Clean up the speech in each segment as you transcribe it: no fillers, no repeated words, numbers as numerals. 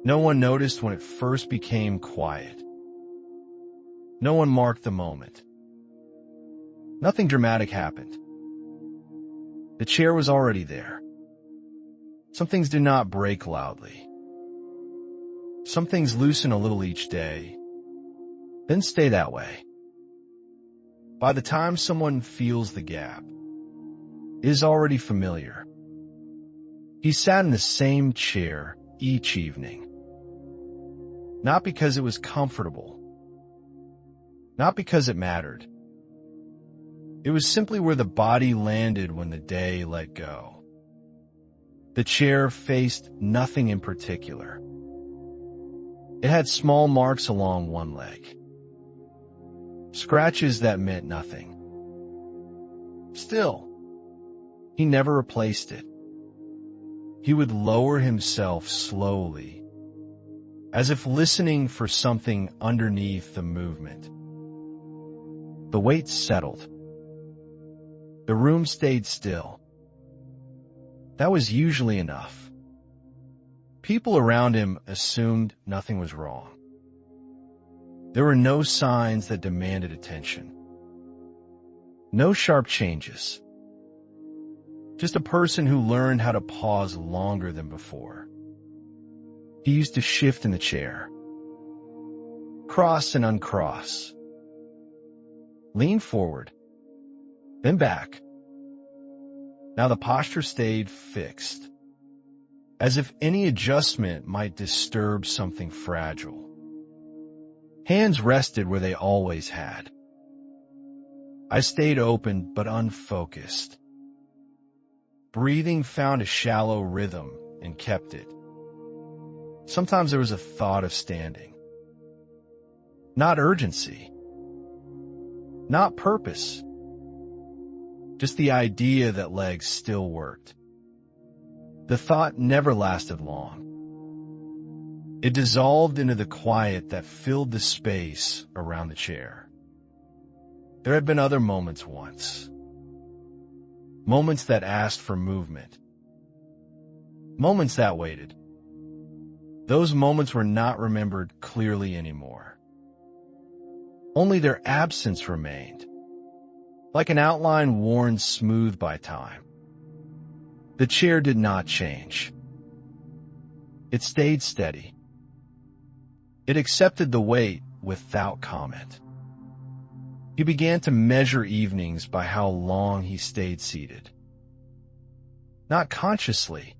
No one noticed when it first became quiet. No one marked the moment. Nothing dramatic happened. The chair was already there. Some things do not break loudly. Some things loosen a little each day, then stay that way. By the time someone feels the gap, it is already familiar. He sat in the same chair each evening. Not because it was comfortable. Not because it mattered. It was simply where the body landed when the day let go. The chair faced nothing in particular. It had small marks along one leg. Scratches that meant nothing. Still, he never replaced it. He would lower himself slowly, as if listening for something underneath the movement. The weight settled. The room stayed still. That was usually enough. People around him assumed nothing was wrong. There were no signs that demanded attention. No sharp changes. Just a person who learned how to pause longer than before. He used to shift in the chair. Cross and uncross. Lean forward. Then back. Now the posture stayed fixed, as if any adjustment might disturb something fragile. Hands rested where they always had. I stayed open but unfocused. Breathing found a shallow rhythm and kept it. Sometimes there was a thought of standing. Not urgency. Not purpose. Just the idea that legs still worked. The thought never lasted long. It dissolved into the quiet that filled the space around the chair. There had been other moments once. Moments that asked for movement. Moments that waited. Those moments were not remembered clearly anymore. Only their absence remained, like an outline worn smooth by time. The chair did not change. It stayed steady. It accepted the weight without comment. He began to measure evenings by how long he stayed seated. Not consciously.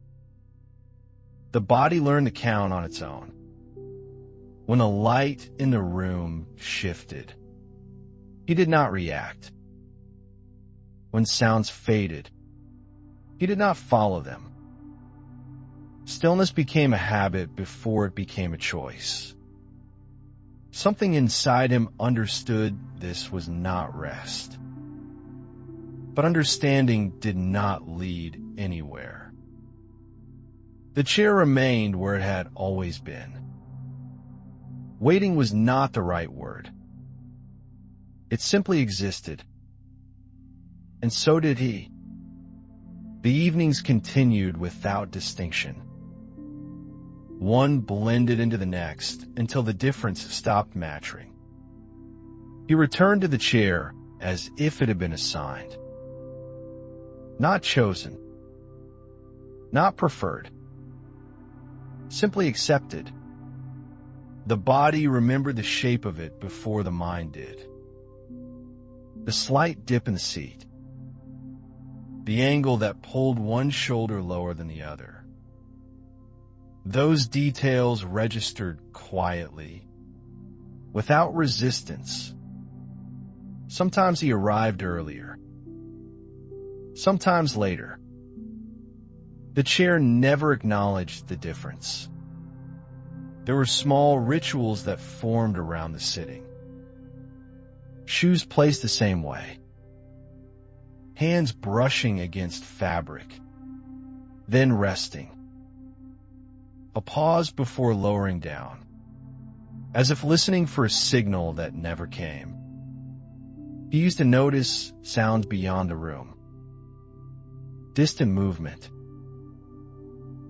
The body learned to count on its own. When the light in the room shifted, he did not react. When sounds faded, he did not follow them. Stillness became a habit before it became a choice. Something inside him understood this was not rest. But understanding did not lead anywhere. The chair remained where it had always been. Waiting was not the right word. It simply existed. And so did he. The evenings continued without distinction. One blended into the next until the difference stopped matching. He returned to the chair as if it had been assigned. Not chosen. Not preferred. Simply accepted. The body remembered the shape of it before the mind did. The slight dip in the seat. The angle that pulled one shoulder lower than the other. Those details registered quietly, without resistance. Sometimes he arrived earlier. Sometimes later. The chair never acknowledged the difference. There were small rituals that formed around the sitting. Shoes placed the same way. Hands brushing against fabric, then resting. A pause before lowering down, as if listening for a signal that never came. He used to notice sounds beyond the room. Distant movement.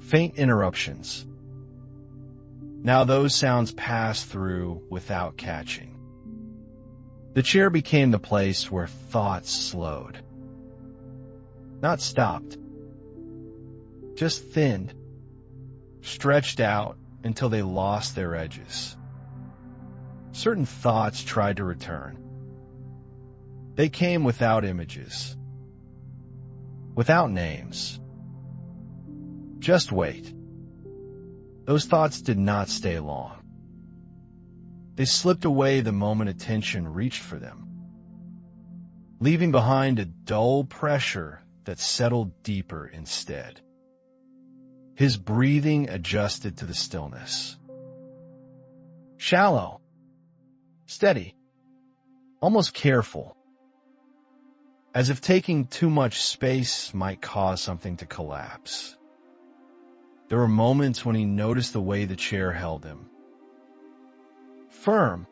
Faint interruptions. Now those sounds passed through without catching. The chair became the place where thoughts slowed. Not stopped. Just thinned. Stretched out until they lost their edges. Certain thoughts tried to return. They came without images. Without names. Just wait. Those thoughts did not stay long. They slipped away the moment attention reached for them, leaving behind a dull pressure that settled deeper instead. His breathing adjusted to the stillness. Shallow, steady, almost careful, as if taking too much space might cause something to collapse. There were moments when he noticed the way the chair held him. Firm,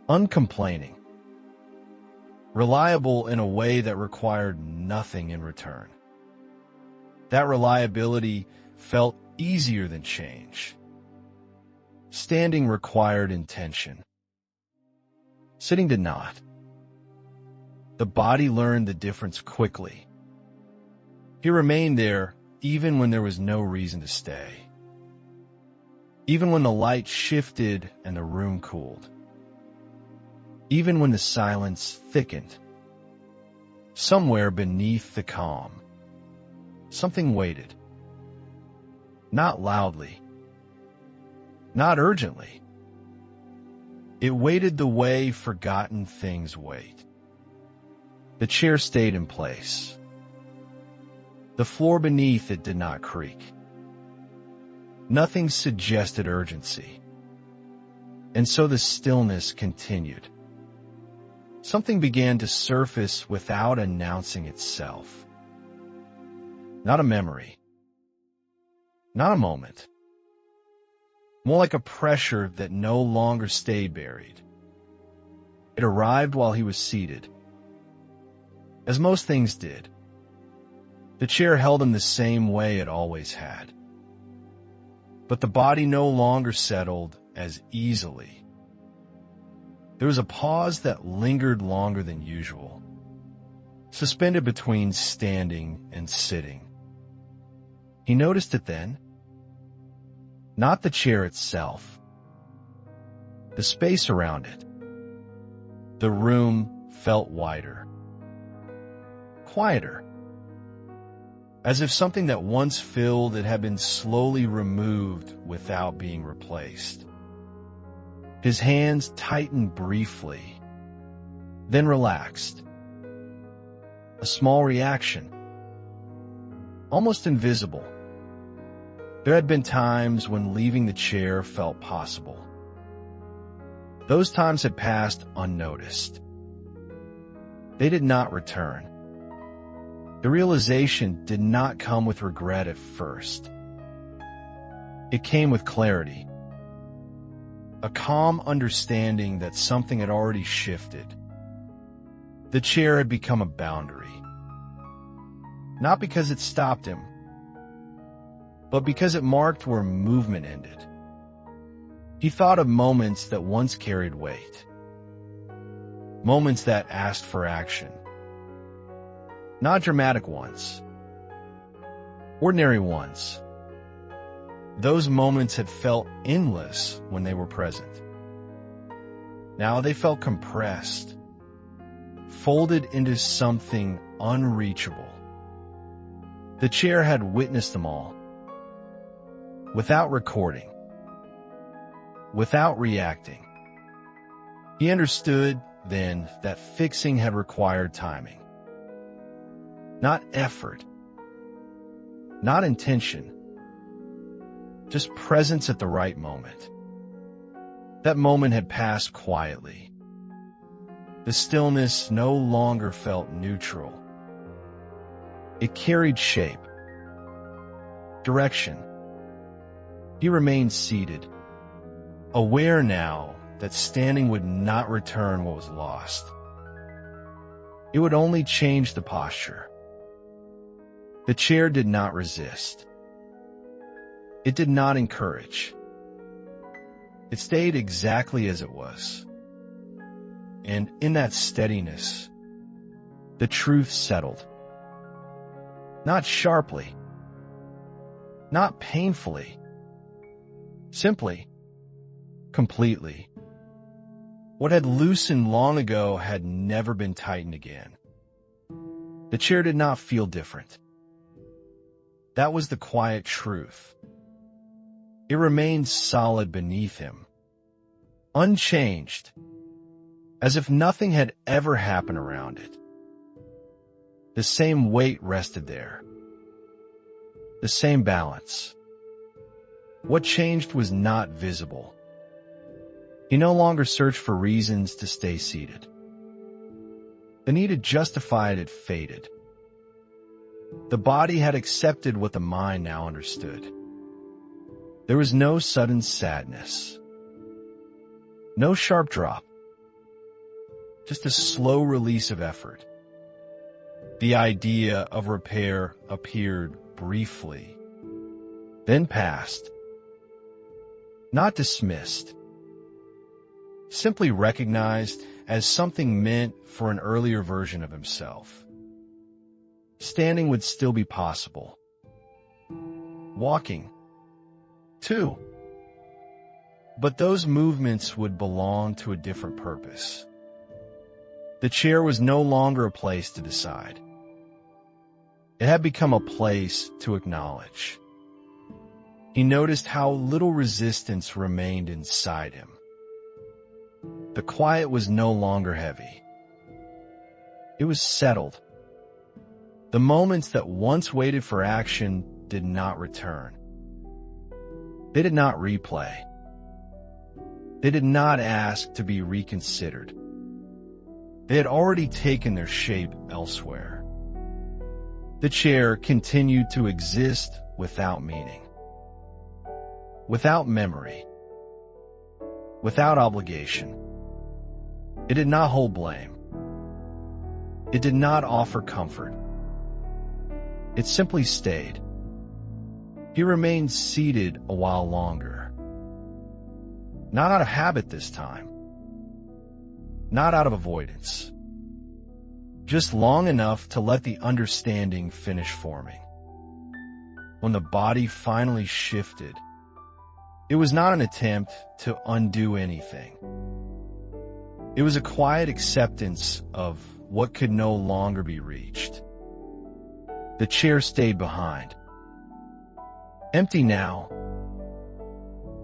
uncomplaining, reliable in a way that required nothing in return. That reliability felt easier than change. Standing required intention. Sitting did not. The body learned the difference quickly. He remained there even when there was no reason to stay. Even when the light shifted and the room cooled. Even when the silence thickened. Somewhere beneath the calm, something waited. Not loudly. Not urgently. It waited the way forgotten things wait. The chair stayed in place. The floor beneath it did not creak. Nothing suggested urgency. And so the stillness continued. Something began to surface without announcing itself. Not a memory. Not a moment. More like a pressure that no longer stayed buried. It arrived while he was seated. As most things did. The chair held him the same way it always had. But the body no longer settled as easily. There was a pause that lingered longer than usual, suspended between standing and sitting. He noticed it then. Not the chair itself. The space around it. The room felt wider. Quieter. As if something that once filled it had been slowly removed without being replaced. His hands tightened briefly, then relaxed. A small reaction. Almost invisible. There had been times when leaving the chair felt possible. Those times had passed unnoticed. They did not return. The realization did not come with regret at first. It came with clarity. A calm understanding that something had already shifted. The chair had become a boundary. Not because it stopped him, but because it marked where movement ended. He thought of moments that once carried weight. Moments that asked for action. Not dramatic ones. Ordinary ones. Those moments had felt endless when they were present. Now they felt compressed, folded into something unreachable. The chair had witnessed them all. Without recording. Without reacting. He understood then that fixing had required timing. Not effort. Not intention. Just presence at the right moment. That moment had passed quietly. The stillness no longer felt neutral. It carried shape. Direction. He remained seated, aware now that standing would not return what was lost. It would only change the posture. The chair did not resist. It did not encourage. It stayed exactly as it was. And in that steadiness, the truth settled. Not sharply, not painfully, simply, completely. What had loosened long ago had never been tightened again. The chair did not feel different. That was the quiet truth. It remained solid beneath him, unchanged, as if nothing had ever happened around it. The same weight rested there, the same balance. What changed was not visible. He no longer searched for reasons to stay seated. The need to justify it had faded. The body had accepted what the mind now understood. There was no sudden sadness, no sharp drop, just a slow release of effort. The idea of repair appeared briefly, then passed. Not dismissed, simply recognized as something meant for an earlier version of himself. Standing would still be possible. Walking, too. But those movements would belong to a different purpose. The chair was no longer a place to decide. It had become a place to acknowledge. He noticed how little resistance remained inside him. The quiet was no longer heavy. It was settled. The moments that once waited for action did not return. They did not replay. They did not ask to be reconsidered. They had already taken their shape elsewhere. The chair continued to exist without meaning, without memory, without obligation. It did not hold blame. It did not offer comfort. It simply stayed. He remained seated a while longer. Not out of habit this time. Not out of avoidance. Just long enough to let the understanding finish forming. When the body finally shifted, it was not an attempt to undo anything. It was a quiet acceptance of what could no longer be reached. The chair stayed behind. Empty now.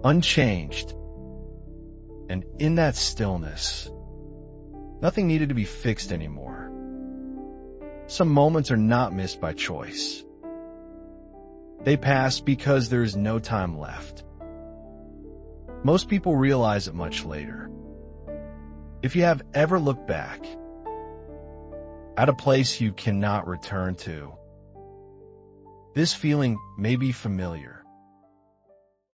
Unchanged. And in that stillness, nothing needed to be fixed anymore. Some moments are not missed by choice. They pass because there is no time left. Most people realize it much later. If you have ever looked back at a place you cannot return to, this feeling may be familiar.